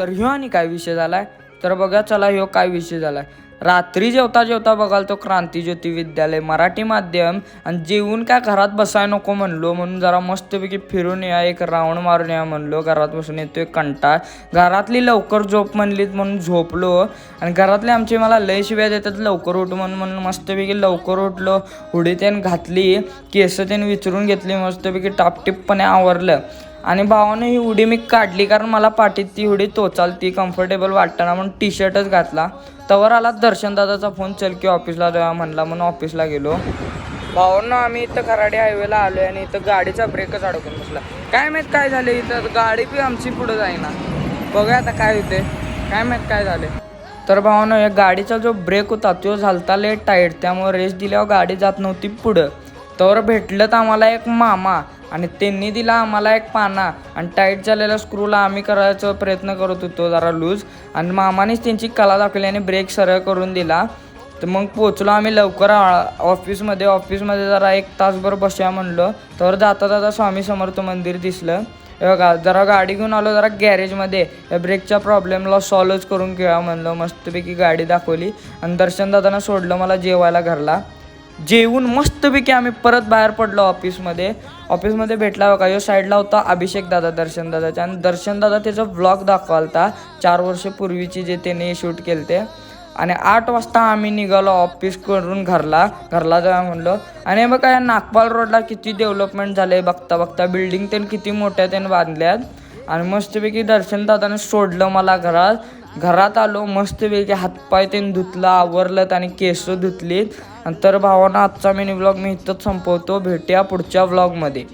तर ह्यो आणि काय विषय झालाय तर बघा चला ह्यो काय विषय झालाय. रात्री जेवता जेवता बघाल तो क्रांतीज्योती विद्यालय मराठी माध्यम आणि जेवून काय घरात बसाय नको म्हणलो म्हणून जरा मस्तपैकी फिरून या एक राऊंड मारून या म्हणलो. घरात बसून येतोय कंटाळ. घरातली लवकर झोप म्हणलीत म्हणून झोपलो आणि घरातले आमचे मला लय शिव्या देतात लवकर उठ म्हणून मस्तपैकी लवकर उठलो. हुडी त्यानं घातली, केस त्यानं विचारून घेतली, मस्तपैकी टापटीपपणे आवरलं आणि भावानं ही हुडी मी काढली कारण मला पाठीत ती हुडी टोचालती कम्फर्टेबल वाटताना म्हणून टी शर्टच घातला. तवर आला दर्शन दादाचा फोन, चल की ऑफिसला जाऊया म्हणला म्हणून ऑफिसला गेलो. भावांनो आम्ही इथं खराडे हायवेला आलोय आणि इथं गाडीचा ब्रेकच अडकून बसला. काय माहीत काय झालं इथं, गाडी बी आमची पुढं जाईना. बघूया आता काय होते, काय माहीत काय झाले. तर भावांनो या गाडीचा जो ब्रेक होता तो झालता लेट टाईट, त्यामुळे रेस दिल्यावर गाडी जात नव्हती पुढं. तर भेटलं तर आम्हाला एक मामा आणि त्यांनी दिला आम्हाला एक पाना आणि टाईट झालेल्या स्क्रूला आम्ही करायचा प्रयत्न करत होतो जरा लूज आणि मामानेच त्यांची कला दाखवली आणि ब्रेक सरळ करून दिला. तर मग पोचलो आम्ही लवकर ऑफिसमध्ये जरा 1 तासभर बसूया म्हणलं. तर जाता जाता स्वामी समर्थ मंदिर दिसलं. बघा जरा गाडी घेऊन आलो जरा गॅरेजमध्ये, या ब्रेकच्या प्रॉब्लेमला सॉल्वच करून घेऊया म्हणलं. मस्तपैकी गाडी दाखवली आणि दर्शनदादांना सोडलं मला जेवायला घरला. जेवून मस्तपैकी आम्ही परत बाहेर पडलो ऑफिसमध्ये भेटला बघा. यो साईडला होता अभिषेक दादा दर्शनदादाच्या आणि दर्शनदादा त्याचा व्लॉग दाखवालता 4 वर्षापूर्वीची जे त्याने शूट केले ते. आणि 8 वाजता आम्ही निघालो ऑफिस करून घरला जाऊया म्हणलो. आणि बघा या नागपाल रोडला किती डेव्हलपमेंट झाले बघता बिल्डिंग त्यानं किती मोठ्या त्यानं बांधल्यात. आणि मस्तपैकी दर्शनदादाने सोडलं मला घरात आलो मस्तपैकी हातपाय त्यानं धुतला, आवरलं आणि केस धुतलीत. आणि तर भावांनो आजचा मिनी व्लॉग मी इथंच संपवतो. भेटूया पुढच्या व्लॉगमध्ये.